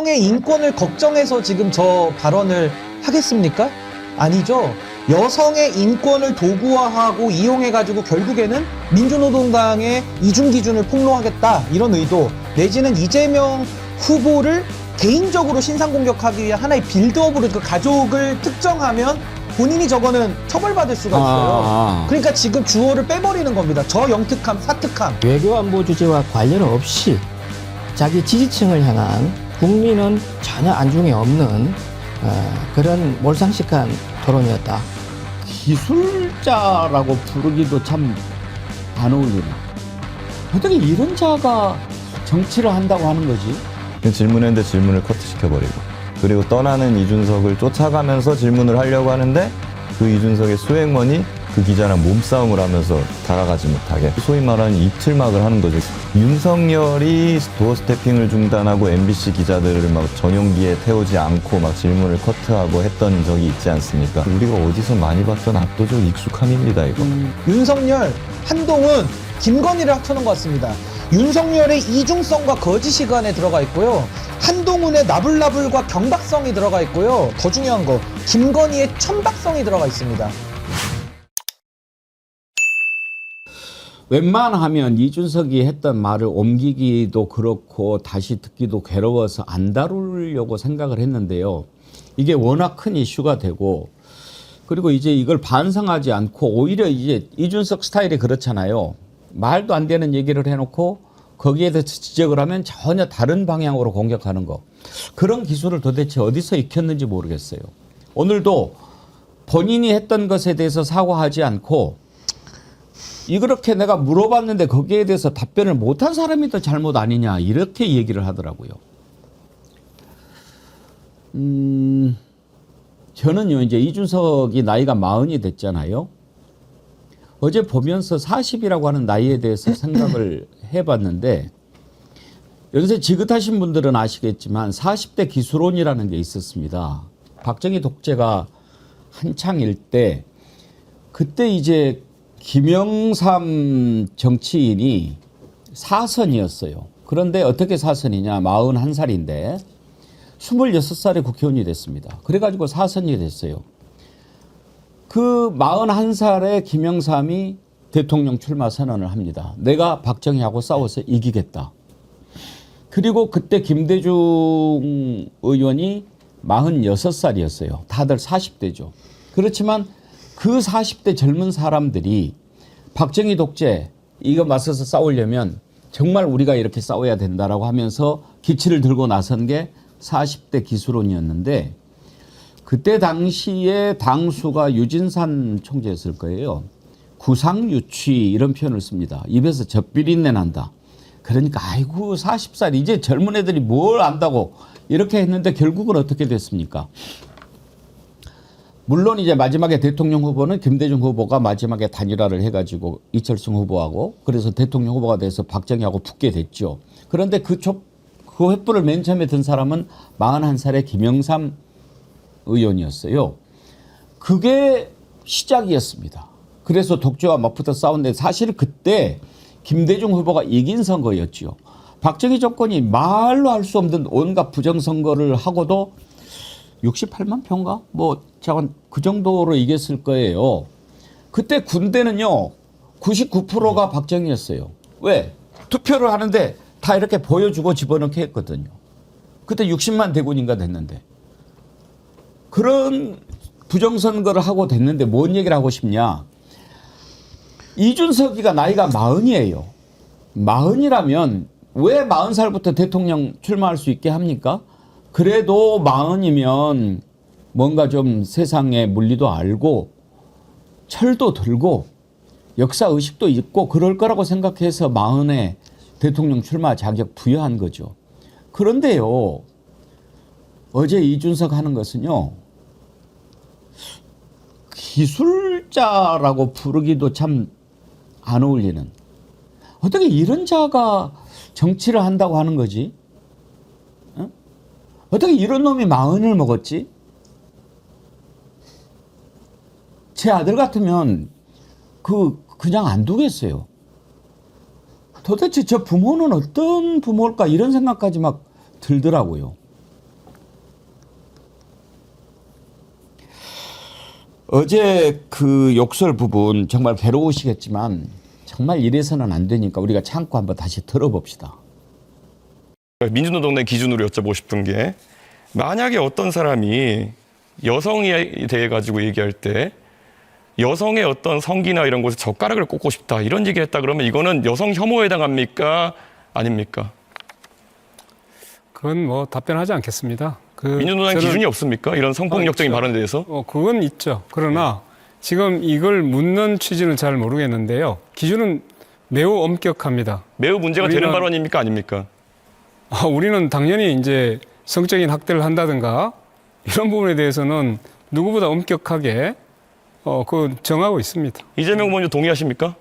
여성의 인권을 걱정해서 지금 저 발언을 하겠습니까? 아니죠. 여성의 인권을 도구화하고 이용해가지고 결국에는 민주노동당의 이중기준을 폭로하겠다 이런 의도, 내지는 이재명 후보를 개인적으로 신상공격하기 위한 하나의 빌드업으로 그 가족을 특정하면 본인이 저거는 처벌받을 수가 있어요. 그러니까 지금 주어를 빼버리는 겁니다. 저 영특함, 사특함. 외교안보 주제와 관련 없이 자기 지지층을 향한 국민은 전혀 안중에 없는 그런 몰상식한 토론이었다. 기술자라고 부르기도 참 안 어울리네. 어떻게 이런 자가 정치를 한다고 하는 거지? 질문했는데 질문을 커트시켜버리고, 그리고 떠나는 이준석을 쫓아가면서 질문을 하려고 하는데 그 이준석의 수행원이 그 기자랑 몸싸움을 하면서 다가가지 못하게, 소위 말하는 이틀막을 하는 거죠. 윤석열이 도어 스태핑을 중단하고 MBC 기자들을 막 전용기에 태우지 않고 막 질문을 커트하고 했던 적이 있지 않습니까? 우리가 어디서 많이 봤던 압도적 익숙함입니다, 이거. 윤석열, 한동훈, 김건희를 합쳐놓은 것 같습니다. 윤석열의 이중성과 거짓 시간에 들어가 있고요. 한동훈의 나불나불과 경박성이 들어가 있고요. 더 중요한 거, 김건희의 천박성이 들어가 있습니다. 웬만하면 이준석이 했던 말을 옮기기도 그렇고 다시 듣기도 괴로워서 안 다루려고 생각을 했는데요. 이게 워낙 큰 이슈가 되고, 그리고 이제 이걸 반성하지 않고 오히려 이제 이준석 스타일이 그렇잖아요. 말도 안 되는 얘기를 해놓고 거기에 대해서 지적을 하면 전혀 다른 방향으로 공격하는 거. 그런 기술을 도대체 어디서 익혔는지 모르겠어요. 오늘도 본인이 했던 것에 대해서 사과하지 않고 이렇게 내가 물어봤는데 거기에 대해서 답변을 못한 사람이 더 잘못 아니냐, 이렇게 얘기를 하더라고요. 저는요, 이제 이준석이 나이가 40이 됐잖아요. 어제 보면서 40이라고 하는 나이에 대해서 생각을 해봤는데, 연세 지긋하신 분들은 아시겠지만 40대 기술원이라는 게 있었습니다. 박정희 독재가 한창일 때, 그때 이제 김영삼 정치인이 사선이었어요. 그런데 어떻게 사선이냐, 41살인데 26살에 국회의원이 됐습니다. 그래가지고 사선이 됐어요. 그 41살에 김영삼이 대통령 출마 선언을 합니다. 내가 박정희하고 싸워서 이기겠다. 그리고 그때 김대중 의원이 46살이었어요. 다들 40대죠. 그렇지만 그 40대 젊은 사람들이 박정희 독재 이거 맞서서 싸우려면 정말 우리가 이렇게 싸워야 된다라고 하면서 기치를 들고 나선 게 40대 기술원이었는데, 그때 당시에 당수가 유진산 총재였을 거예요. 구상유취 이런 표현을 씁니다. 입에서 젖비린내 난다. 그러니까 아이고 40살 이제 젊은 애들이 뭘 안다고 이렇게 했는데 결국은 어떻게 됐습니까? 물론 이제 마지막에 대통령 후보는 김대중 후보가 마지막에 단일화를 해가지고 이철승 후보하고, 그래서 대통령 후보가 돼서 박정희하고 붙게 됐죠. 그런데 그 횃불을 맨 처음에 든 사람은 41살의 김영삼 의원이었어요. 그게 시작이었습니다. 그래서 독재와 맞붙어 싸웠는데 사실 그때 김대중 후보가 이긴 선거였죠. 박정희 정권이 말로 할 수 없는 온갖 부정선거를 하고도 68만 표인가? 뭐 잠깐 그 정도로 이겼을 거예요. 그때 군대는요 99%가 박정희였어요. 왜? 투표를 하는데 다 이렇게 보여주고 집어넣게 했거든요. 그때 60만 대군인가 됐는데, 그런 부정선거를 하고 됐는데 뭔 얘기를 하고 싶냐. 이준석이가 나이가 40이에요. 40이라면 왜 40살부터 대통령 출마할 수 있게 합니까? 그래도 40이면 뭔가 좀 세상의 물리도 알고 철도 들고 역사의식도 있고 그럴 거라고 생각해서 40에 대통령 출마 자격 부여한 거죠. 그런데요, 어제 이준석 하는 것은요, 기술자라고 부르기도 참 안 어울리는, 어떻게 이런 자가 정치를 한다고 하는 거지? 어? 어떻게 이런 놈이 40을 먹었지? 제 아들 같으면 그냥 안 두겠어요. 도대체 저 부모는 어떤 부모일까 이런 생각까지 막 들더라고요. 어제 그 욕설 부분 정말 괴로우시겠지만 정말 이래서는 안 되니까 우리가 참고 한번 다시 들어봅시다. 민주노동당 기준으로 여쭤보고 싶은 게 만약에 어떤 사람이 여성에 대해 가지고 얘기할 때 여성의 어떤 성기나 이런 곳에 젓가락을 꽂고 싶다 이런 얘기를 했다 그러면 이거는 여성 혐오에 해당합니까? 아닙니까? 그건 뭐 답변하지 않겠습니다. 민주노당 기준이 없습니까? 이런 성폭력적인 있죠. 발언에 대해서? 그건 있죠. 그러나 지금 이걸 묻는 취지는 잘 모르겠는데요. 기준은 매우 엄격합니다. 매우 문제가 되는 우리는- 발언입니까? 아닙니까? 우리는 당연히 이제 성적인 학대를 한다든가 이런 부분에 대해서는 누구보다 엄격하게 그 정하고 있습니다. 이재명 후보님 동의하십니까?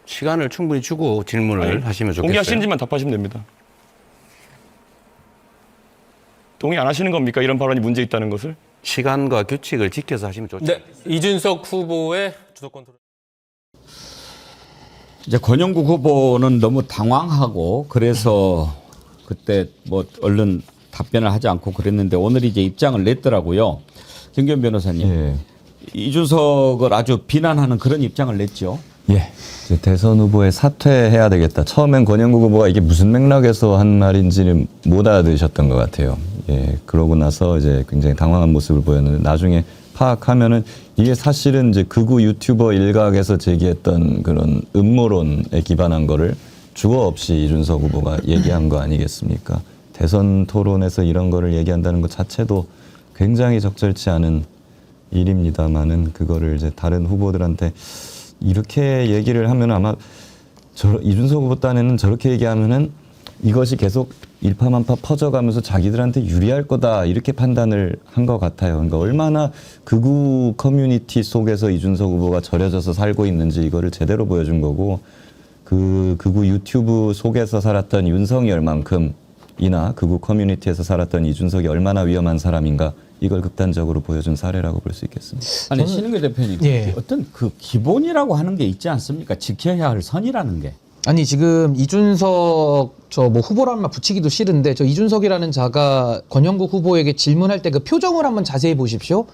시간을 충분히 주고 질문을 하시면 좋겠어요. 동의하시는지만 답하시면 됩니다. 동의 안 하시는 겁니까? 이런 발언이 문제 있다는 것을? 시간과 규칙을 지켜서 하시면 좋죠. 네, 이준석 후보의 주도권 토론. 이제 권영국 후보는 너무 당황하고 그래서 그때 뭐 얼른 답변을 하지 않고 그랬는데 오늘 이제 입장을 냈더라고요. 김기현 변호사님. 예. 이준석을 아주 비난하는 그런 입장을 냈죠. 예. 이제 대선 후보에 사퇴해야 되겠다. 처음엔 권영국 후보가 이게 무슨 맥락에서 한 말인지는 못 알아들으셨던 것 같아요. 예. 그러고 나서 이제 굉장히 당황한 모습을 보였는데 나중에 파악하면은 이게 사실은 이제 극우 유튜버 일각에서 제기했던 그런 음모론에 기반한 거를 주어 없이 이준석 후보가 얘기한 거 아니겠습니까? 대선 토론에서 이런 거를 얘기한다는 것 자체도 굉장히 적절치 않은 일입니다만은 그거를 이제 다른 후보들한테 이렇게 얘기를 하면 아마 이준석 후보 딴에는 저렇게 얘기하면은 이것이 계속 일파만파 퍼져가면서 자기들한테 유리할 거다 이렇게 판단을 한 것 같아요. 그러니까 얼마나 극우 커뮤니티 속에서 이준석 후보가 절여져서 살고 있는지 이거를 제대로 보여준 거고 그 극우 유튜브 속에서 살았던 윤석열만큼이나 극우 커뮤니티에서 살았던 이준석이 얼마나 위험한 사람인가 이걸 극단적으로 보여준 사례라고 볼 수 있겠습니다. 아니 신은규 대표님 예. 어떤 그 기본이라고 하는 게 있지 않습니까? 지켜야 할 선이라는 게. 아니 지금 이준석 저 뭐 후보라는 말 붙이기도 싫은데 저 이준석이라는 자가 권영국 후보에게 질문할 때 그 표정을 한번 자세히 보십시오.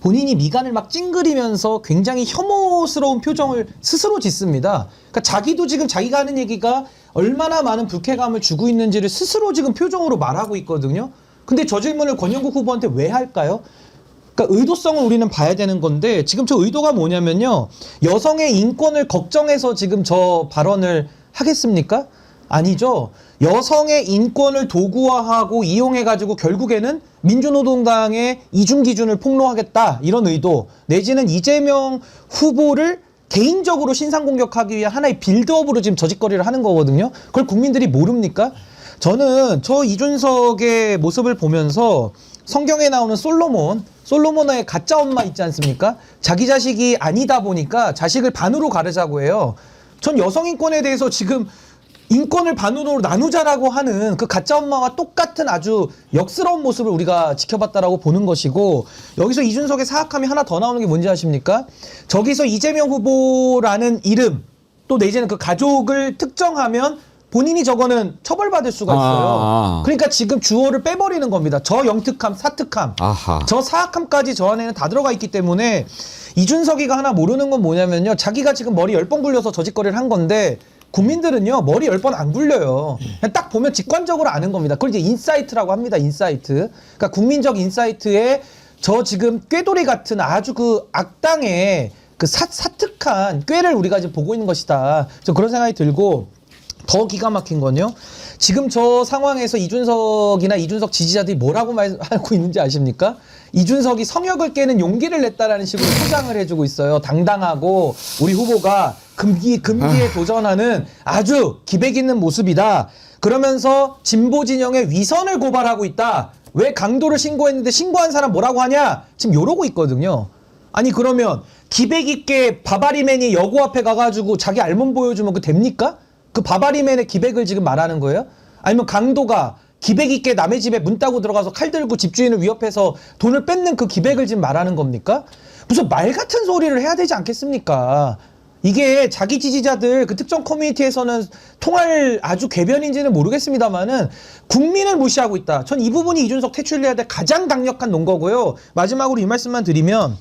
본인이 미간을 막 찡그리면서 굉장히 혐오스러운 표정을 스스로 짓습니다. 그러니까 자기도 지금 자기가 하는 얘기가 얼마나 많은 불쾌감을 주고 있는지를 스스로 지금 표정으로 말하고 있거든요. 근데 저 질문을 권영국 후보한테 왜 할까요? 그러니까 의도성을 우리는 봐야 되는 건데 지금 저 의도가 뭐냐면요. 여성의 인권을 걱정해서 지금 저 발언을 하겠습니까? 아니죠. 여성의 인권을 도구화하고 이용해가지고 결국에는 민주노동당의 이중기준을 폭로하겠다 이런 의도 내지는 이재명 후보를 개인적으로 신상공격하기 위한 하나의 빌드업으로 지금 저짓거리를 하는 거거든요. 그걸 국민들이 모릅니까? 저는 저 이준석의 모습을 보면서 성경에 나오는 솔로몬의 가짜 엄마 있지 않습니까? 자기 자식이 아니다 보니까 자식을 반으로 가르자고 해요. 전 여성 인권에 대해서 지금 인권을 반으로 나누자라고 하는 그 가짜 엄마와 똑같은 아주 역스러운 모습을 우리가 지켜봤다라고 보는 것이고 여기서 이준석의 사악함이 하나 더 나오는 게 뭔지 아십니까? 저기서 이재명 후보라는 이름 또 내지는 그 가족을 특정하면 본인이 저거는 처벌받을 수가 있어요. 그러니까 지금 주어를 빼버리는 겁니다. 저 영특함, 사특함, 저 사악함까지 저 안에는 다 들어가 있기 때문에 이준석이가 하나 모르는 건 뭐냐면요. 자기가 지금 머리 10번 굴려서 저 짓거리를 한 건데 국민들은요. 머리 10번 안 굴려요. 그냥 딱 보면 직관적으로 아는 겁니다. 그걸 이제 인사이트라고 합니다. 인사이트. 그러니까 국민적 인사이트에 저 지금 꾀돌이 같은 아주 그 악당의 그 사특한 꾀를 우리가 지금 보고 있는 것이다. 저 그런 생각이 들고 더 기가 막힌 건요. 지금 저 상황에서 이준석이나 이준석 지지자들이 뭐라고 말하고 있는지 아십니까? 이준석이 성역을 깨는 용기를 냈다라는 식으로 포장을 해주고 있어요. 당당하고 우리 후보가 금기에 도전하는 아주 기백 있는 모습이다. 그러면서 진보 진영의 위선을 고발하고 있다. 왜 강도를 신고했는데 신고한 사람 뭐라고 하냐? 지금 이러고 있거든요. 아니 그러면 기백 있게 바바리맨이 여고 앞에 가가지고 자기 알몸 보여주면 그 됩니까? 그 바바리맨의 기백을 지금 말하는 거예요? 아니면 강도가 기백 있게 남의 집에 문 따고 들어가서 칼 들고 집주인을 위협해서 돈을 뺏는 그 기백을 지금 말하는 겁니까? 무슨 말 같은 소리를 해야 되지 않겠습니까? 이게 자기 지지자들 그 특정 커뮤니티에서는 통할 아주 궤변인지는 모르겠습니다만은 국민을 무시하고 있다. 전 이 부분이 이준석 퇴출해야 될 가장 강력한 논거고요. 마지막으로 이 말씀만 드리면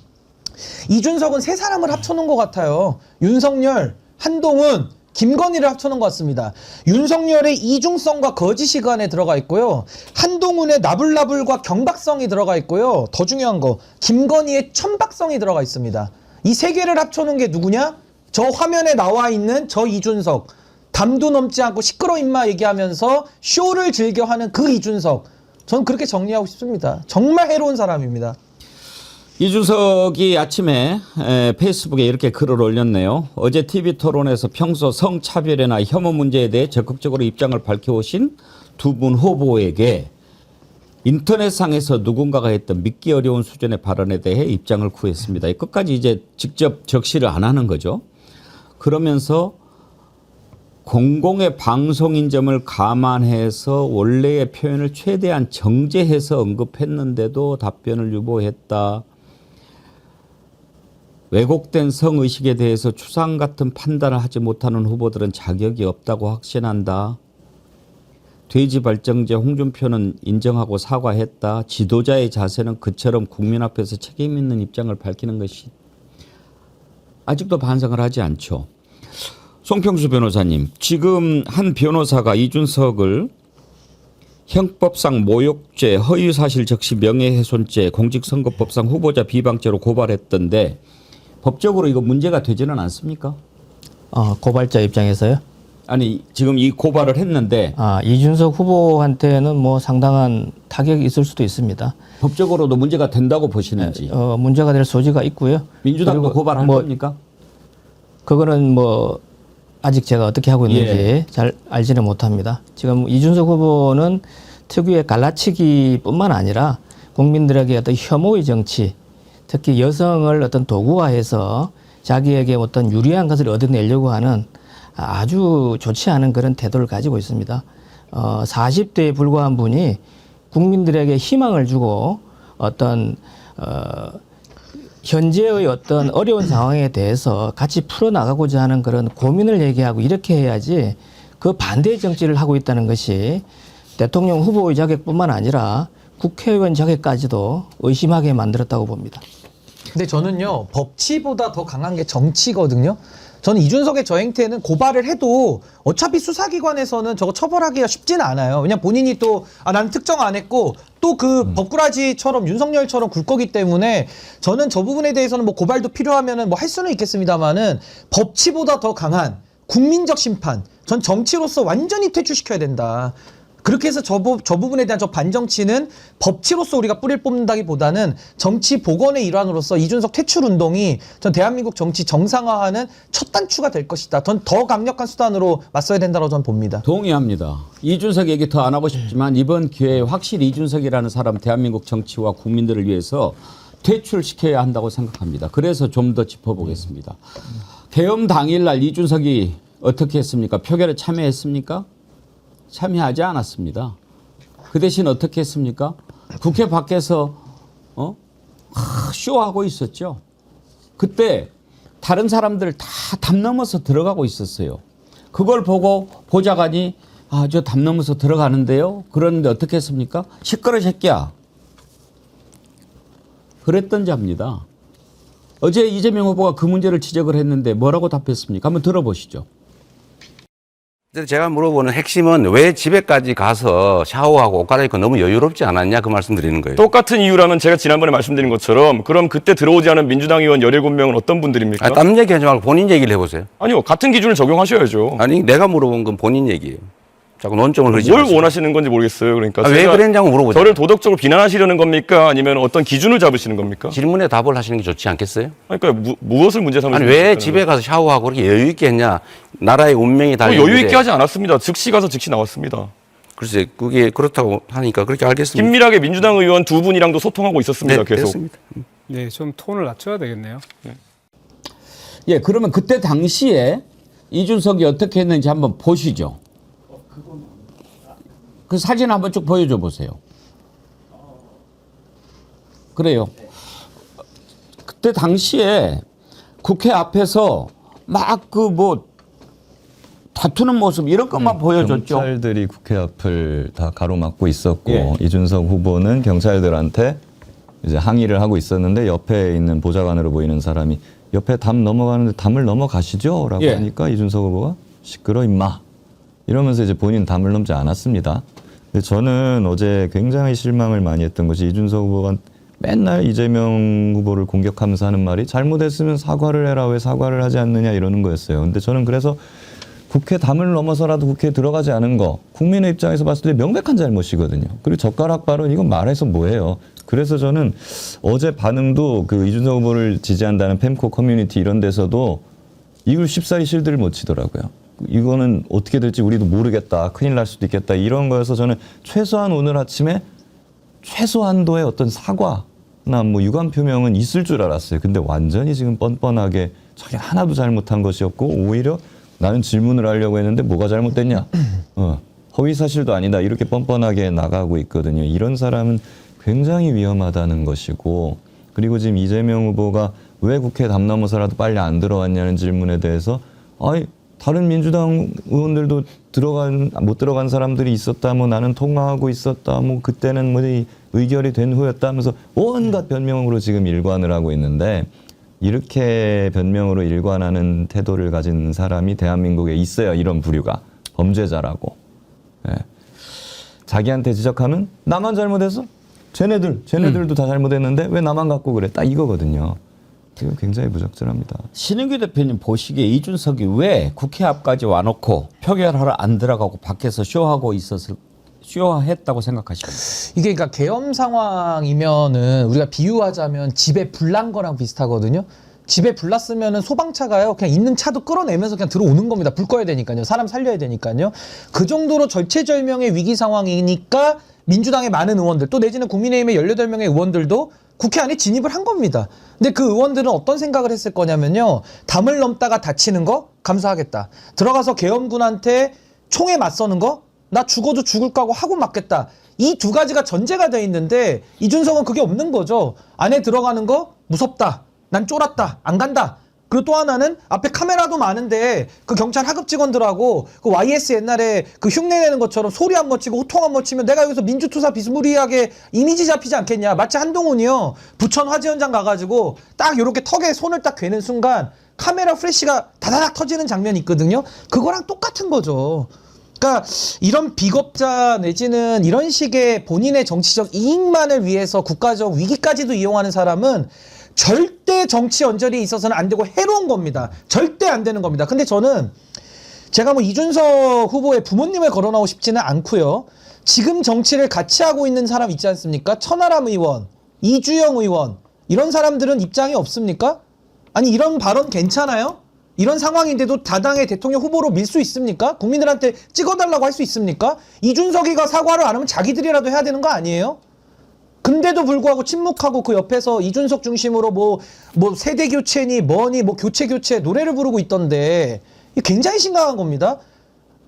이준석은 세 사람을 합쳐놓은 것 같아요. 윤석열, 한동훈, 김건희를 합쳐놓은 것 같습니다. 윤석열의 이중성과 거짓이 그 안에 들어가 있고요. 한동훈의 나불나불과 경박성이 들어가 있고요. 더 중요한 거 김건희의 천박성이 들어가 있습니다. 이 세 개를 합쳐놓은 게 누구냐? 저 화면에 나와 있는 저 이준석. 담도 넘지 않고 시끄러 임마 얘기하면서 쇼를 즐겨하는 그 이준석. 전 그렇게 정리하고 싶습니다. 정말 해로운 사람입니다. 이준석이 아침에 페이스북에 이렇게 글을 올렸네요. 어제 TV토론에서 평소 성차별이나 혐오 문제에 대해 적극적으로 입장을 밝혀오신 두 분 후보에게 인터넷상에서 누군가가 했던 믿기 어려운 수준의 발언에 대해 입장을 구했습니다. 끝까지 이제 직접 적시를 안 하는 거죠. 그러면서 공공의 방송인 점을 감안해서 원래의 표현을 최대한 정제해서 언급했는데도 답변을 유보했다. 왜곡된 성의식에 대해서 추상 같은 판단을 하지 못하는 후보들은 자격이 없다고 확신한다. 돼지 발정제 홍준표는 인정하고 사과했다. 지도자의 자세는 그처럼 국민 앞에서 책임 있는 입장을 밝히는 것이 아직도 반성을 하지 않죠. 송평수 변호사님, 지금 한 변호사가 이준석을 형법상 모욕죄, 허위사실 적시 명예훼손죄, 공직선거법상 후보자 비방죄로 고발했던데 법적으로 이거 문제가 되지는 않습니까? 고발자 입장에서요? 아니 지금 이 고발을 했는데 이준석 후보한테는 뭐 상당한 타격이 있을 수도 있습니다. 법적으로도 문제가 된다고 보시는지. 문제가 될 소지가 있고요. 민주당도 고발할 겁니까? 그거는 뭐 아직 제가 어떻게 하고 있는지 잘 알지는 못합니다. 지금 이준석 후보는 특유의 갈라치기뿐만 아니라 국민들에게 어떤 혐오의 정치, 특히 여성을 어떤 도구화해서 자기에게 어떤 유리한 것을 얻어내려고 하는 아주 좋지 않은 그런 태도를 가지고 있습니다. 40대에 불과한 분이 국민들에게 희망을 주고 어떤 현재의 어떤 어려운 상황에 대해서 같이 풀어나가고자 하는 그런 고민을 얘기하고 이렇게 해야지 그 반대의 정치를 하고 있다는 것이 대통령 후보의 자격뿐만 아니라 국회의원 자격까지도 의심하게 만들었다고 봅니다. 근데 저는요, 법치보다 더 강한 게 정치거든요. 저는 이준석의 저 행태는 고발을 해도 어차피 수사기관에서는 저거 처벌하기가 쉽지는 않아요. 왜냐면 본인이 또 나는 특정 안 했고 또 그 법꾸라지처럼 윤석열처럼 굴 거기 때문에 저는 저 부분에 대해서는 뭐 고발도 필요하면은 뭐 할 수는 있겠습니다만은 법치보다 더 강한 국민적 심판, 전 정치로서 완전히 퇴출시켜야 된다. 그렇게 해서 저 부분에 대한 저 반정치는 법치로서 우리가 뿌리를 뽑는다기보다는 정치 복원의 일환으로서 이준석 퇴출 운동이 전 대한민국 정치 정상화하는 첫 단추가 될 것이다. 전 더 강력한 수단으로 맞서야 된다고 저는 봅니다. 동의합니다. 이준석 얘기 더 안 하고 싶지만 이번 기회에 확실히 이준석이라는 사람 대한민국 정치와 국민들을 위해서 퇴출시켜야 한다고 생각합니다. 그래서 좀 더 짚어보겠습니다. 계엄 당일날 이준석이 어떻게 했습니까? 표결에 참여했습니까? 참여하지 않았습니다. 그 대신 어떻게 했습니까? 국회 밖에서 쇼하고 있었죠. 그때 다른 사람들 다 담 넘어서 들어가고 있었어요. 그걸 보고 보좌관이 저 담 넘어서 들어가는데요. 그런데 어떻게 했습니까? 시끄러 새끼야. 그랬던 자입니다. 어제 이재명 후보가 그 문제를 지적을 했는데 뭐라고 답했습니까? 한번 들어보시죠. 제가 물어보는 핵심은 왜 집에까지 가서 샤워하고 옷 갈아입고 너무 여유롭지 않았냐 그 말씀 드리는 거예요. 똑같은 이유라면 제가 지난번에 말씀드린 것처럼 그럼 그때 들어오지 않은 민주당 의원 17명은 어떤 분들입니까? 남 얘기하지 말고 본인 얘기를 해보세요. 아니요. 같은 기준을 적용하셔야죠. 아니 내가 물어본 건 본인 얘기예요. 자꾸 논점을 흐리지 뭘 마시고. 원하시는 건지 모르겠어요. 그러니까 왜 제가 그랬냐고 물어보죠. 저를 도덕적으로 비난하시려는 겁니까? 아니면 어떤 기준을 잡으시는 겁니까? 질문에 답을 하시는 게 좋지 않겠어요? 그러니까 무엇을 문제 삼으시는 아니 왜 겁니까? 집에 가서 샤워하고 그렇게 여유 있게 했냐. 나라의 운명이 달려 여유 있게 하지 않았습니다. 즉시 가서 즉시 나왔습니다. 글쎄 그게 그렇다고 하니까 그렇게 알겠습니다. 긴밀하게 민주당 의원 두 분이랑도 소통하고 있었습니다. 네, 계속. 됐습니다. 네, 좀 톤을 낮춰야 되겠네요. 예, 그러면 그때 당시에 이준석이 어떻게 했는지 한번 보시죠. 그 사진 한번 쭉 보여줘 보세요. 그래요. 그때 당시에 국회 앞에서 막 그 뭐 다투는 모습 이런 것만 보여줬죠. 경찰들이 국회 앞을 다 가로막고 있었고 예. 이준석 후보는 경찰들한테 이제 항의를 하고 있었는데 옆에 있는 보좌관으로 보이는 사람이 옆에 담 넘어가는데 담을 넘어가시죠라고 예. 하니까 이준석 후보가 시끄러 임마 이러면서 이제 본인 담을 넘지 않았습니다. 근데 저는 어제 굉장히 실망을 많이 했던 것이 이준석 후보가 맨날 이재명 후보를 공격하면서 하는 말이 잘못했으면 사과를 해라 왜 사과를 하지 않느냐 이러는 거였어요. 근데 저는 그래서 국회 담을 넘어서라도 국회에 들어가지 않은 거 국민의 입장에서 봤을 때 명백한 잘못이거든요. 그리고 젓가락 발언 이건 말해서 뭐예요. 그래서 저는 어제 반응도 그 이준석 후보를 지지한다는 펜코 커뮤니티 이런 데서도 이걸 쉽사리 실드를 못 치더라고요. 이거는 어떻게 될지 우리도 모르겠다. 큰일 날 수도 있겠다. 이런 거여서 저는 최소한 오늘 아침에 최소한도의 어떤 사과나 뭐 유감 표명은 있을 줄 알았어요. 근데 완전히 지금 뻔뻔하게 자기 하나도 잘못한 것이 없고 오히려 나는 질문을 하려고 했는데 뭐가 잘못됐냐? 허위 사실도 아니다. 이렇게 뻔뻔하게 나가고 있거든요. 이런 사람은 굉장히 위험하다는 것이고 그리고 지금 이재명 후보가 왜 국회 담 넘어서라도 빨리 안 들어왔냐는 질문에 대해서 아니 다른 민주당 의원들도 못 들어간 사람들이 있었다. 뭐 나는 통화하고 있었다. 뭐 그때는 뭐 의결이 된 후였다 하면서 온갖 변명으로 지금 일관을 하고 있는데 이렇게 변명으로 일관하는 태도를 가진 사람이 대한민국에 있어요. 이런 부류가. 범죄자라고. 예. 자기한테 지적하면 나만 잘못했어? 쟤네들도 다 잘못했는데 왜 나만 갖고 그래? 딱 이거거든요. 이거 굉장히 부적절합니다. 신은규 대표님 보시기에 이준석이 왜 국회 앞까지 와놓고 표결하러 안 들어가고 밖에서 쇼했다고 생각하십니까? 이게 그러니까 계엄 상황이면은 우리가 비유하자면 집에 불난 거랑 비슷하거든요. 집에 불났으면은 소방차가요. 그냥 있는 차도 끌어내면서 그냥 들어오는 겁니다. 불 꺼야 되니까요. 사람 살려야 되니까요. 그 정도로 절체절명의 위기 상황이니까 민주당의 많은 의원들 또 내지는 국민의힘의 18명의 의원들도 국회 안에 진입을 한 겁니다. 근데 그 의원들은 어떤 생각을 했을 거냐면요. 담을 넘다가 다치는 거 감수하겠다. 들어가서 계엄군한테 총에 맞서는 거 나 죽어도 죽을 거고 하고 맞겠다. 이 두 가지가 전제가 돼 있는데 이준석은 그게 없는 거죠. 안에 들어가는 거 무섭다. 난 쫄았다. 안 간다. 그리고 또 하나는 앞에 카메라도 많은데 그 경찰 하급 직원들하고 그 YS 옛날에 그 흉내내는 것처럼 소리 한 번 치고 호통 한 번 치면 내가 여기서 민주투사 비스무리하게 이미지 잡히지 않겠냐. 마치 한동훈이요. 부천 화재 현장 가가지고 딱 이렇게 턱에 손을 딱 괴는 순간 카메라 플래시가 다다닥 터지는 장면이 있거든요. 그거랑 똑같은 거죠. 그러니까 이런 비겁자 내지는 이런 식의 본인의 정치적 이익만을 위해서 국가적 위기까지도 이용하는 사람은 절대 정치 연절이 있어서는 안 되고 해로운 겁니다. 절대 안 되는 겁니다. 근데 저는 제가 뭐 이준석 후보의 부모님을 거론하고 싶지는 않고요. 지금 정치를 같이 하고 있는 사람 있지 않습니까? 천하람 의원, 이주영 의원 이런 사람들은 입장이 없습니까? 아니 이런 발언 괜찮아요? 이런 상황인데도 다당의 대통령 후보로 밀 수 있습니까? 국민들한테 찍어달라고 할 수 있습니까? 이준석이가 사과를 안 하면 자기들이라도 해야 되는 거 아니에요? 근데도 불구하고 침묵하고 그 옆에서 이준석 중심으로 뭐 세대 교체니 뭐니 뭐 교체 노래를 부르고 있던데 이게 굉장히 심각한 겁니다.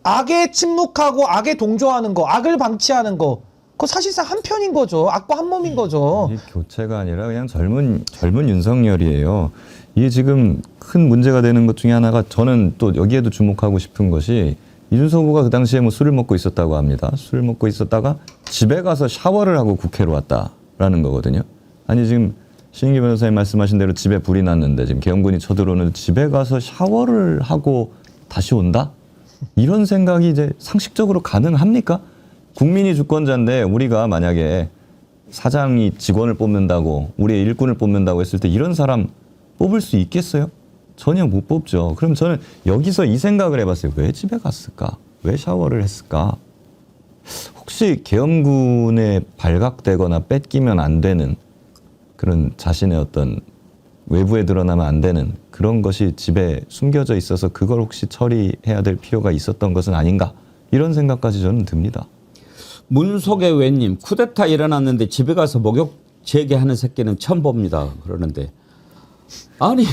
악에 침묵하고 악에 동조하는 거, 악을 방치하는 거 그거 사실상 한 편인 거죠. 악과 한 몸인 거죠. 이 교체가 아니라 그냥 젊은 윤석열이에요. 이게 지금 큰 문제가 되는 것 중에 하나가 저는 또 여기에도 주목하고 싶은 것이 이준석 후보가 그 당시에 뭐 술을 먹고 있었다고 합니다. 술을 먹고 있었다가 집에 가서 샤워를 하고 국회로 왔다라는 거거든요. 아니 지금 신인기 변호사님 말씀하신 대로 집에 불이 났는데 지금 계엄군이 쳐들어오는데 집에 가서 샤워를 하고 다시 온다? 이런 생각이 이제 상식적으로 가능합니까? 국민이 주권자인데 우리가 만약에 사장이 직원을 뽑는다고 우리의 일꾼을 뽑는다고 했을 때 이런 사람 뽑을 수 있겠어요? 전혀 못 뽑죠. 그럼 저는 여기서 이 생각을 해봤어요. 왜 집에 갔을까? 왜 샤워를 했을까? 혹시 계엄군에 발각되거나 뺏기면 안 되는 그런 자신의 어떤 외부에 드러나면 안 되는 그런 것이 집에 숨겨져 있어서 그걸 혹시 처리해야 될 필요가 있었던 것은 아닌가? 이런 생각까지 저는 듭니다. 문속의 외님 쿠데타 일어났는데 집에 가서 목욕 재개하는 새끼는 처음 봅니다. 그러는데 아니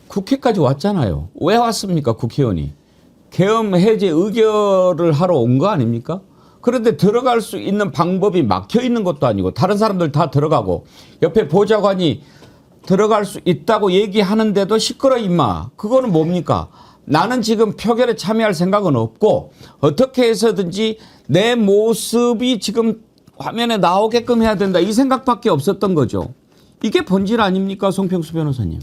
국회까지 왔잖아요. 왜 왔습니까 국회의원이? 계엄 해제 의결을 하러 온 거 아닙니까? 그런데 들어갈 수 있는 방법이 막혀 있는 것도 아니고 다른 사람들 다 들어가고 옆에 보좌관이 들어갈 수 있다고 얘기하는데도 시끄러 임마. 그거는 뭡니까? 나는 지금 표결에 참여할 생각은 없고 어떻게 해서든지 내 모습이 지금 화면에 나오게끔 해야 된다. 이 생각밖에 없었던 거죠. 이게 본질 아닙니까, 송평수 변호사님?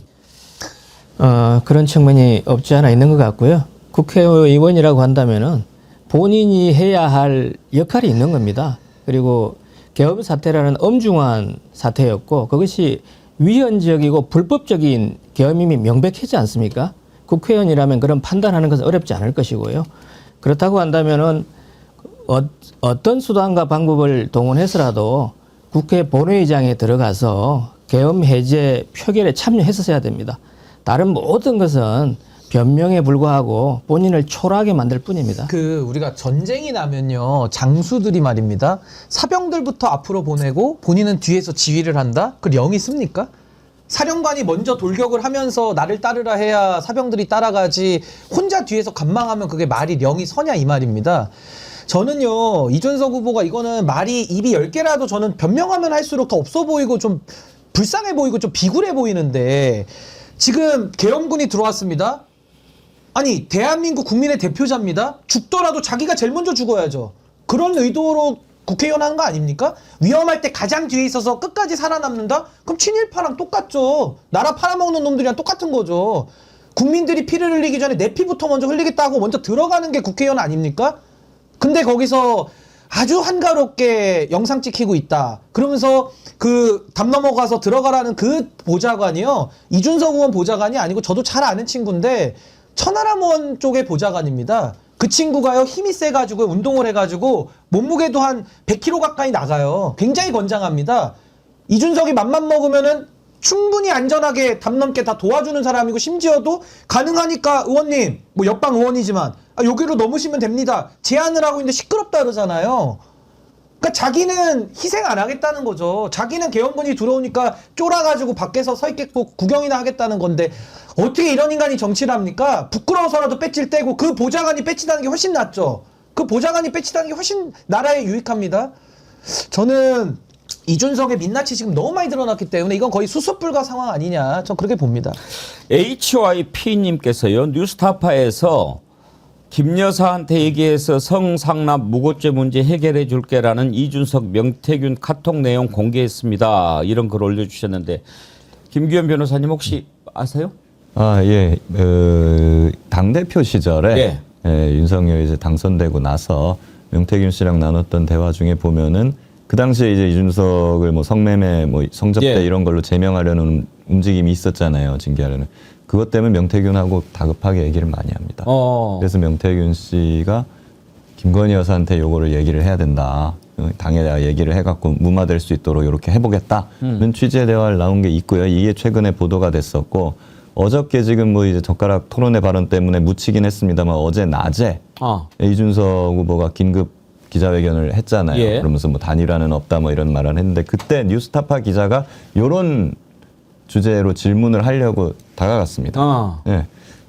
그런 측면이 없지 않아 있는 것 같고요. 국회의원이라고 한다면은 본인이 해야 할 역할이 있는 겁니다. 그리고 계엄 사태라는 엄중한 사태였고 그것이 위헌적이고 불법적인 계엄임이 명백하지 않습니까? 국회의원이라면 그런 판단하는 것은 어렵지 않을 것이고요. 그렇다고 한다면은 어떤 수단과 방법을 동원해서라도 국회 본회의장에 들어가서 계엄 해제 표결에 참여했어야 됩니다. 다른 모든 것은 변명에 불과하고 본인을 초라하게 만들 뿐입니다. 우리가 전쟁이 나면요, 장수들이 말입니다. 사병들부터 앞으로 보내고 본인은 뒤에서 지휘를 한다? 그걸 영이 씁니까? 사령관이 먼저 돌격을 하면서 나를 따르라 해야 사병들이 따라가지 혼자 뒤에서 관망하면 그게 말이 영이 서냐 이 말입니다. 저는요, 이준석 후보가 이거는 말이 입이 10개라도 저는 변명하면 할수록 더 없어 보이고 좀 불쌍해 보이고 좀 비굴해 보이는데 지금 계엄군이 들어왔습니다. 아니, 대한민국 국민의 대표자입니다. 죽더라도 자기가 제일 먼저 죽어야죠. 그런 의도로 국회의원 하는 거 아닙니까? 위험할 때 가장 뒤에 있어서 끝까지 살아남는다? 그럼 친일파랑 똑같죠. 나라 팔아먹는 놈들이랑 똑같은 거죠. 국민들이 피를 흘리기 전에 내 피부터 먼저 흘리겠다고 먼저 들어가는 게 국회의원 아닙니까? 근데 거기서 아주 한가롭게 영상 찍히고 있다. 그러면서 그 담 넘어가서 들어가라는 그 보좌관이요, 이준석 의원 보좌관이 아니고 저도 잘 아는 친구인데 천하람원 쪽의 보좌관입니다. 그 친구가요, 힘이 세가지고 운동을 해가지고 몸무게도 한 100kg 가까이 나가요. 굉장히 건장합니다. 이준석이 맘만 먹으면은 충분히 안전하게 담 넘게 다 도와주는 사람이고, 심지어도 가능하니까 의원님, 뭐 옆방 의원이지만 여기로 넘으시면 됩니다. 제안을 하고 있는데 시끄럽다 그러잖아요. 그러니까 자기는 희생 안 하겠다는 거죠. 자기는 계엄군이 들어오니까 쫄아가지고 밖에서 서 있겠고 구경이나 하겠다는 건데 어떻게 이런 인간이 정치를 합니까? 부끄러워서라도 배지를 떼고 그 보좌관이 배치다는 게 훨씬 낫죠. 그 보좌관이 배치다는 게 훨씬 나라에 유익합니다. 저는 이준석의 민낯이 지금 너무 많이 드러났기 때문에 이건 거의 수습불가 상황 아니냐, 전 그렇게 봅니다. HYP님께서요, 뉴스타파에서 김 여사한테 얘기해서 성상납 무고죄 문제 해결해 줄게라는 이준석 명태균 카톡 내용 공개했습니다. 이런 글 올려주셨는데 김규현 변호사님 혹시 아세요? 예. 당대표 시절에 윤석열이 이제 당선되고 나서 명태균 씨랑 나눴던 대화 중에 보면은 그 당시에 이제 이준석을 뭐 성매매, 뭐 성접대 이런 걸로 제명하려는 움직임이 있었잖아요. 징계하려는. 그것 때문에 명태균하고 다급하게 얘기를 많이 합니다. 그래서 명태균 씨가 김건희 여사한테 요거를 얘기를 해야 된다. 당에 내가 얘기를 해갖고 무마될 수 있도록 이렇게 해보겠다는 취지의 대화를 나온 게 있고요. 이게 최근에 보도가 됐었고, 어저께 지금 뭐 이제 젓가락 토론회 발언 때문에 묻히긴 했습니다만 어제 낮에 이준석 후보가 긴급 기자회견을 했잖아요. 그러면서 뭐 단일화는 없다 뭐 이런 말을 했는데, 그때 뉴스타파 기자가 요런 주제로 질문을 하려고 다가갔습니다.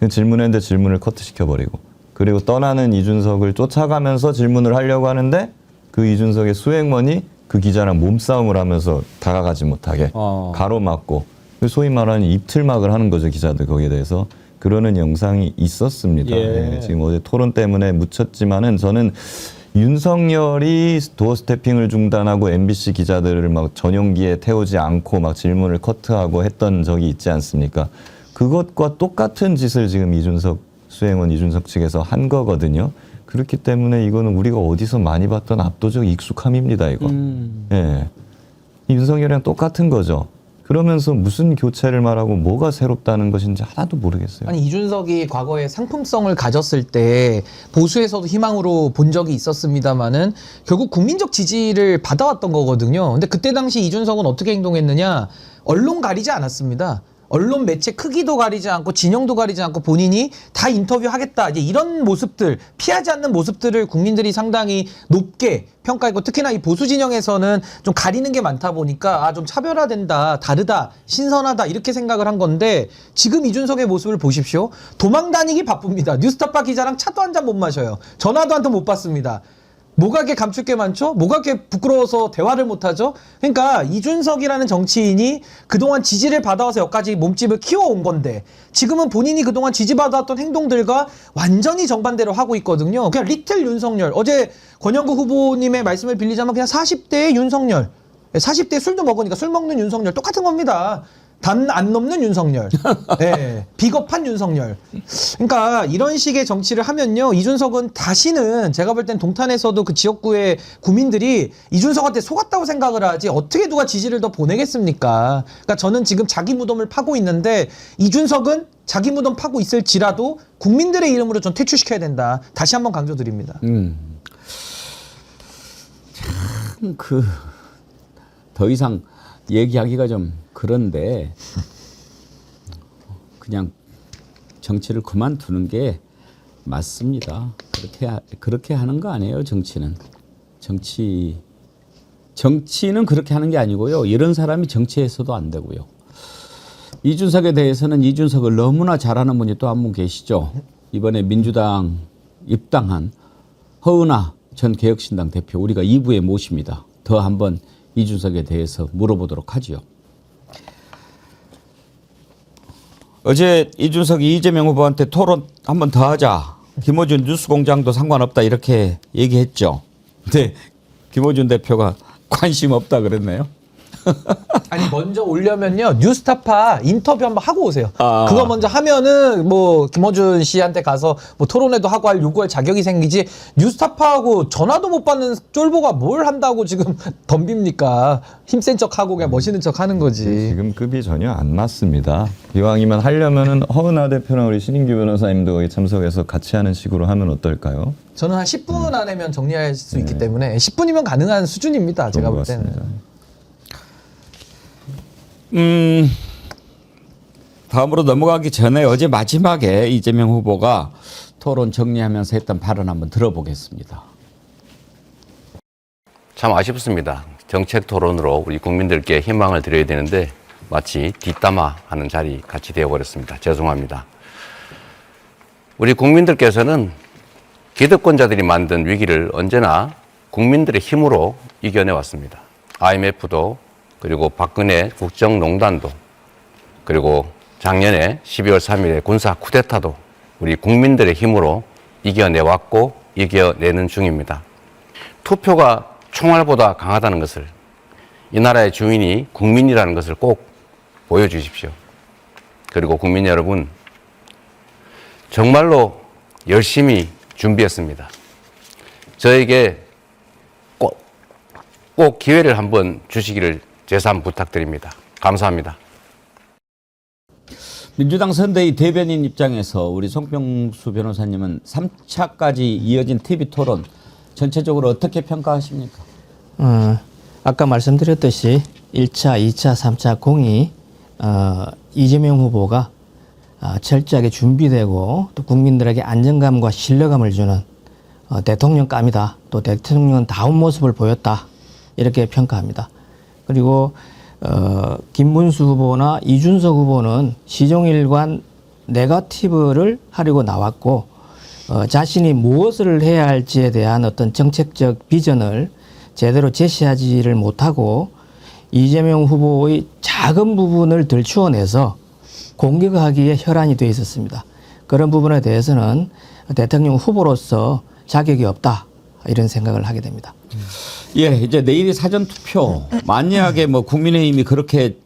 질문했는데 질문을 커트시켜버리고, 그리고 떠나는 이준석을 쫓아가면서 질문을 하려고 하는데 그 이준석의 수행원이 그 기자랑 몸싸움을 하면서 다가가지 못하게 가로막고, 소위 말하는 입틀막을 하는 거죠, 기자들 거기에 대해서. 그러는 영상이 있었습니다. 지금 어제 토론 때문에 묻혔지만은 저는 윤석열이 도어 스태핑을 중단하고 MBC 기자들을 막 전용기에 태우지 않고 막 질문을 커트하고 했던 적이 있지 않습니까? 그것과 똑같은 짓을 지금 이준석 수행원 이준석 측에서 한 거거든요. 그렇기 때문에 이거는 우리가 어디서 많이 봤던 압도적 익숙함입니다, 이거. 윤석열이랑 똑같은 거죠. 그러면서 무슨 교체를 말하고 뭐가 새롭다는 것인지 하나도 모르겠어요. 아니, 이준석이 과거에 상품성을 가졌을 때 보수에서도 희망으로 본 적이 있었습니다만은 결국 국민적 지지를 받아왔던 거거든요. 근데 그때 당시 이준석은 어떻게 행동했느냐? 언론 가리지 않았습니다. 언론 매체 크기도 가리지 않고 진영도 가리지 않고 본인이 다 인터뷰하겠다, 이제 이런 모습들, 피하지 않는 모습들을 국민들이 상당히 높게 평가했고, 특히나 이 보수 진영에서는 좀 가리는 게 많다 보니까 좀 차별화된다, 다르다, 신선하다 이렇게 생각을 한 건데, 지금 이준석의 모습을 보십시오. 도망 다니기 바쁩니다. 뉴스타파 기자랑 차도 한 잔 못 마셔요. 전화도 한 통 못 받습니다. 뭐가 이렇게 감출 게 많죠? 뭐가 이렇게 부끄러워서 대화를 못하죠? 그러니까 이준석이라는 정치인이 그동안 지지를 받아와서 여기까지 몸집을 키워온 건데 지금은 본인이 그동안 지지받아왔던 행동들과 완전히 정반대로 하고 있거든요. 그냥 리틀 윤석열. 어제 권영구 후보님의 말씀을 빌리자면 그냥 40대의 윤석열. 40대 술도 먹으니까 술 먹는 윤석열 똑같은 겁니다. 단 안 넘는 윤석열. 네, 비겁한 윤석열. 그러니까 이런 식의 정치를 하면요. 이준석은 다시는 제가 볼 땐 동탄에서도 그 지역구의 구민들이 이준석한테 속았다고 생각을 하지 어떻게 누가 지지를 더 보내겠습니까? 그러니까 저는 지금 자기 무덤을 파고 있는데 이준석은 자기 무덤 파고 있을지라도 국민들의 이름으로 좀 퇴출시켜야 된다. 다시 한번 강조드립니다. 참 더 이상 얘기하기가 좀 그런데 그냥 정치를 그만두는 게 맞습니다. 그렇게 하는 거 아니에요, 정치는. 정치는 그렇게 하는 게 아니고요. 이런 사람이 정치에서도 안 되고요. 이준석에 대해서는 이준석을 너무나 잘하는 분이 또 한 분 계시죠. 이번에 민주당 입당한 허은하 전 개혁신당 대표 우리가 2부에 모십니다. 더 한번 이준석에 대해서 물어보도록 하지요. 어제 이준석이 이재명 후보한테 토론 한 번 더 하자. 김어준 뉴스공장도 상관없다 이렇게 얘기했죠. 근데 김어준 대표가 관심 없다 그랬네요. 아니 먼저 오려면요 뉴스타파 인터뷰 한번 하고 오세요. 아. 그거 먼저 하면은 뭐 김어준 씨한테 가서 뭐 토론회도 하고 요구할 자격이 생기지. 뉴스타파하고 전화도 못 받는 쫄보가 뭘 한다고 지금 덤빕니까? 힘센 척하고 그냥 멋있는 척하는 거지. 지금 급이 전혀 안 맞습니다. 이왕이면 하려면은 허은하 대표랑 우리 신인규 변호사님도 거기 참석해서 같이 하는 식으로 하면 어떨까요? 저는 한 10분 안에면 정리할 수 있기 때문에 10분이면 가능한 수준입니다. 제가 좋은 볼 것 때는. 같습니다. 다음으로 넘어가기 전에 어제 마지막에 이재명 후보가 토론 정리하면서 했던 발언 한번 들어보겠습니다. 참 아쉽습니다. 정책 토론으로 우리 국민들께 희망을 드려야 되는데 마치 뒷담화하는 자리 같이 되어버렸습니다. 죄송합니다. 우리 국민들께서는 기득권자들이 만든 위기를 언제나 국민들의 힘으로 이겨내왔습니다. IMF도 그리고 박근혜 국정농단도 그리고 작년에 12월 3일에 군사 쿠데타도 우리 국민들의 힘으로 이겨내왔고 이겨내는 중입니다. 투표가 총알보다 강하다는 것을 이 나라의 주인이 국민이라는 것을 꼭 보여주십시오. 그리고 국민 여러분 정말로 열심히 준비했습니다. 저에게 꼭 기회를 한번 주시기를 재산 부탁드립니다. 감사합니다. 민주당 선대위 대변인 입장에서 우리 송병수 변호사님은 3차까지 이어진 TV 토론 전체적으로 어떻게 평가하십니까? 아까 말씀드렸듯이 1차, 2차, 3차 공이 이재명 후보가 철저하게 준비되고 또 국민들에게 안정감과 신뢰감을 주는 대통령감이다. 또 대통령다운 모습을 보였다. 이렇게 평가합니다. 그리고 김문수 후보나 이준석 후보는 시종일관 네거티브를 하려고 나왔고 자신이 무엇을 해야 할지에 대한 어떤 정책적 비전을 제대로 제시하지를 못하고 이재명 후보의 작은 부분을 들추어내서 공격하기에 혈안이 되어 있었습니다. 그런 부분에 대해서는 대통령 후보로서 자격이 없다 이런 생각을 하게 됩니다. 예, 이제 내일이 사전 투표. 만약에 뭐 국민의힘이 그렇게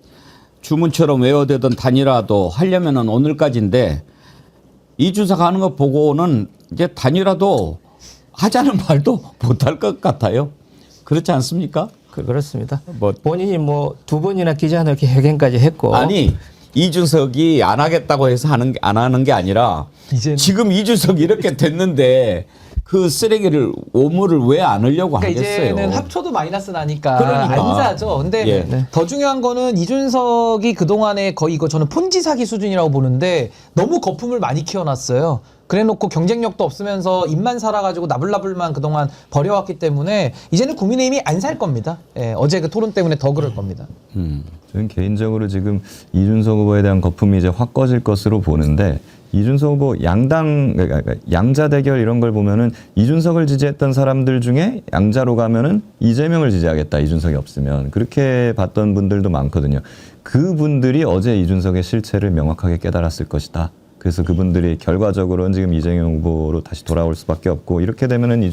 주문처럼 외워대던 단일화도 하려면은 오늘까지인데 이준석 하는 거 보고는 이제 단일화도 하자는 말도 못할 것 같아요. 그렇지 않습니까? 그렇습니다. 본인이 뭐 2번이나 기자회견 회견까지 했고 아니 이준석이 안 하겠다고 해서 안 하는 게 아니라 지금 이준석이 이렇게 됐는데 그 쓰레기를 오물을 왜 안 하려고 그러니까 하겠어요. 이제는 합쳐도 마이너스 나니까 그러니까. 안 사죠. 근데 예. 더 중요한 거는 이준석이 그동안에 거의 이거 저는 폰지 사기 수준이라고 보는데 너무 거품을 많이 키워놨어요. 그래놓고 경쟁력도 없으면서 입만 살아가지고 나불나불만 그동안 벌여왔기 때문에 이제는 국민의힘이 안 살 겁니다. 예, 어제 그 토론 때문에 더 그럴 겁니다. 저는 개인적으로 지금 이준석 후보에 대한 거품이 이제 확 꺼질 것으로 보는데 이준석 후보 그러니까 양자 대결 이런 걸 보면은 이준석을 지지했던 사람들 중에 양자로 가면은 이재명을 지지하겠다. 이준석이 없으면. 그렇게 봤던 분들도 많거든요. 그분들이 어제 이준석의 실체를 명확하게 깨달았을 것이다. 그래서 그분들이 결과적으로는 지금 이재명 후보로 다시 돌아올 수밖에 없고, 이렇게 되면은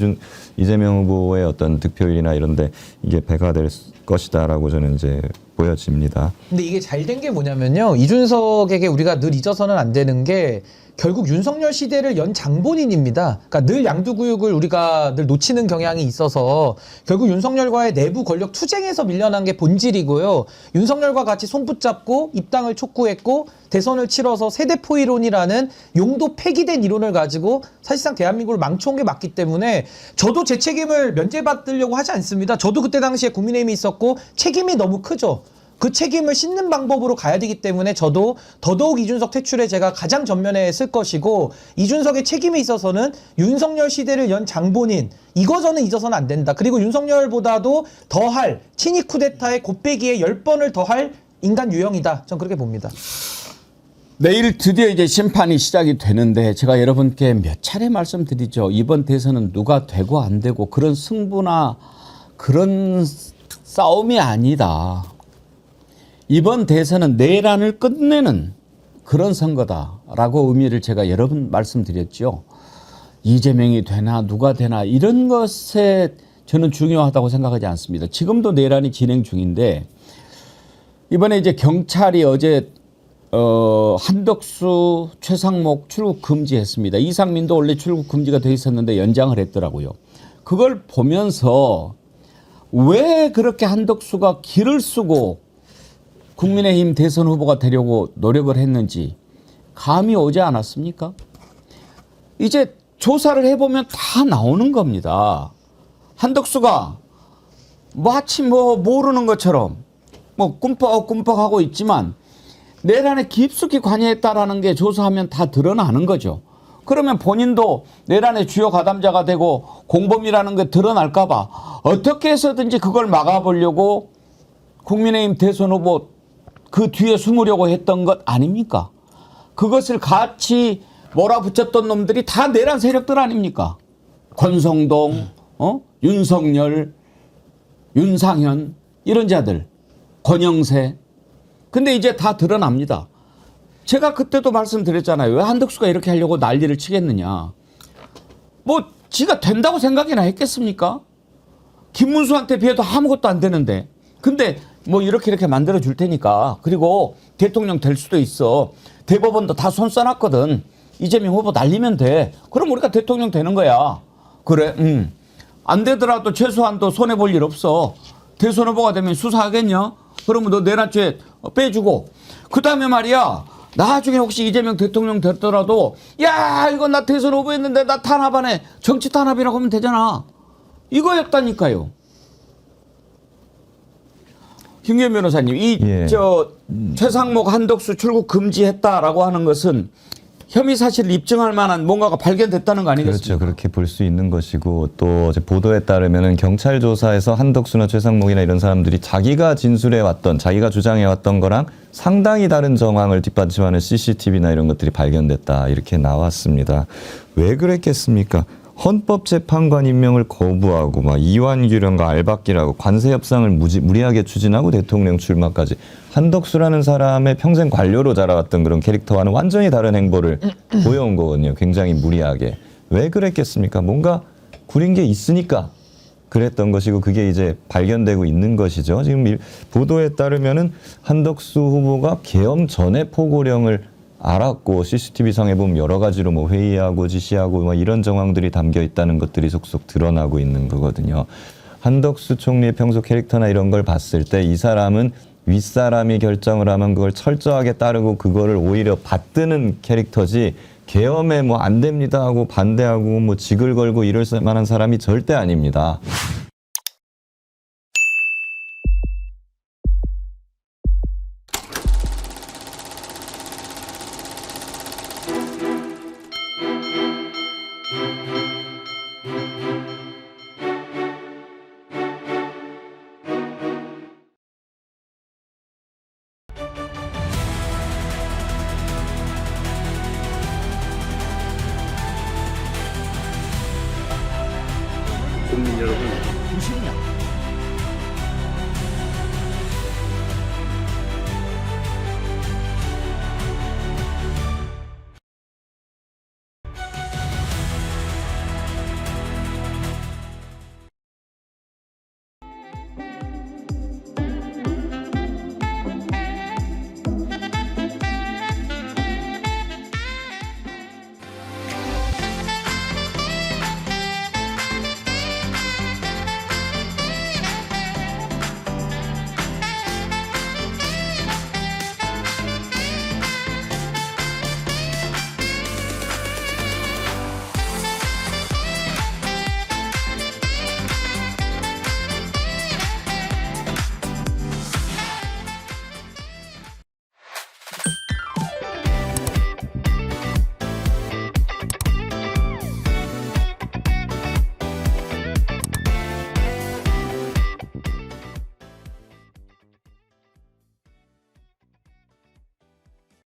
이재명 후보의 어떤 득표율이나 이런데 이게 배가 될 것이다라고 저는 이제 보여집니다. 근데 이게 잘 된 게 뭐냐면요. 이준석에게 우리가 늘 잊어서는 안 되는 게 결국 윤석열 시대를 연 장본인입니다. 그러니까 늘 양두구육을 우리가 늘 놓치는 경향이 있어서 결국 윤석열과의 내부 권력 투쟁에서 밀려난 게 본질이고요. 윤석열과 같이 손붙잡고 입당을 촉구했고 대선을 치러서 세대포 이론이라는 용도 폐기된 이론을 가지고 사실상 대한민국을 망쳐온 게 맞기 때문에 저도 제 책임을 면제받으려고 하지 않습니다. 저도 그때 당시에 국민의힘이 있었고 책임이 너무 크죠. 그 책임을 씻는 방법으로 가야 되기 때문에 저도 더더욱 이준석 퇴출에 제가 가장 전면에 쓸 것이고, 이준석의 책임에 있어서는 윤석열 시대를 연 장본인, 이거 저는 잊어서는 안 된다. 그리고 윤석열보다도 더할 친이 쿠데타의 곱빼기에 10번을 더할 인간 유형이다. 전 그렇게 봅니다. 내일 드디어 이제 심판이 시작이 되는데 제가 여러분께 몇 차례 말씀드리죠. 이번 대선은 누가 되고 안 되고 그런 승부나 그런 싸움이 아니다. 이번 대선은 내란을 끝내는 그런 선거다라고 의미를 제가 여러 번 말씀드렸죠. 이재명이 되나 누가 되나 이런 것에 저는 중요하다고 생각하지 않습니다. 지금도 내란이 진행 중인데 이번에 이제 경찰이 어제 한덕수, 최상목 출국 금지했습니다. 이상민도 원래 출국 금지가 돼 있었는데 연장을 했더라고요. 그걸 보면서 왜 그렇게 한덕수가 길을 쓰고 국민의힘 대선 후보가 되려고 노력을 했는지 감이 오지 않았습니까? 이제 조사를 해보면 다 나오는 겁니다. 한덕수가 마치 모르는 것처럼 꿈뻑꿈뻑하고 있지만 내란에 깊숙이 관여했다라는 게 조사하면 다 드러나는 거죠. 그러면 본인도 내란의 주요 가담자가 되고 공범이라는 게 드러날까 봐 어떻게 해서든지 그걸 막아보려고 국민의힘 대선 후보 그 뒤에 숨으려고 했던 것 아닙니까? 그것을 같이 몰아붙였던 놈들이 다 내란 세력들 아닙니까? 권성동, 윤석열, 윤상현 이런 자들, 권영세. 근데 이제 다 드러납니다. 제가 그때도 말씀드렸잖아요. 왜 한덕수가 이렇게 하려고 난리를 치겠느냐. 지가 된다고 생각이나 했겠습니까? 김문수한테 비해도 아무것도 안 되는데. 근데 이렇게 만들어 줄 테니까. 그리고 대통령 될 수도 있어. 대법원도 다 손 써놨거든. 이재명 후보 날리면 돼. 그럼 우리가 대통령 되는 거야. 그래, 안 되더라도 최소한도 손해볼 일 없어. 대선 후보가 되면 수사하겠냐? 그러면 너 내란죄 빼주고. 그 다음에 말이야. 나중에 혹시 이재명 대통령 됐더라도 야 이거 나 대선 후보였는데 나 탄압하네. 정치 탄압이라고 하면 되잖아. 이거였다니까요. 김기현 변호사님, 최상목 한덕수 출국 금지했다라고 하는 것은 혐의 사실을 입증할 만한 뭔가가 발견됐다는 거 아니겠습니까? 그렇죠. 그렇게 볼 수 있는 것이고 또 어제 보도에 따르면은 경찰 조사에서 한덕수나 최상목이나 이런 사람들이 자기가 진술해 왔던, 자기가 주장해 왔던 거랑 상당히 다른 정황을 뒷받침하는 CCTV나 이런 것들이 발견됐다 이렇게 나왔습니다. 왜 그랬겠습니까? 헌법재판관 임명을 거부하고 이완규령과 알박기라고 관세 협상을 무리하게 추진하고 대통령 출마까지 한덕수라는 사람의 평생 관료로 자라왔던 그런 캐릭터와는 완전히 다른 행보를 보여온 거거든요. 굉장히 무리하게. 왜 그랬겠습니까? 뭔가 구린 게 있으니까 그랬던 것이고 그게 이제 발견되고 있는 것이죠. 지금 보도에 따르면은 한덕수 후보가 계엄 전에 포고령을 알았고 CCTV상에 보면 여러 가지로 회의하고 지시하고 이런 정황들이 담겨 있다는 것들이 속속 드러나고 있는 거거든요. 한덕수 총리의 평소 캐릭터나 이런 걸 봤을 때 이 사람은 윗사람이 결정을 하면 그걸 철저하게 따르고 그거를 오히려 받드는 캐릭터지 계엄에 안 됩니다 하고 반대하고 직을 걸고 이럴 만한 사람이 절대 아닙니다. 여러분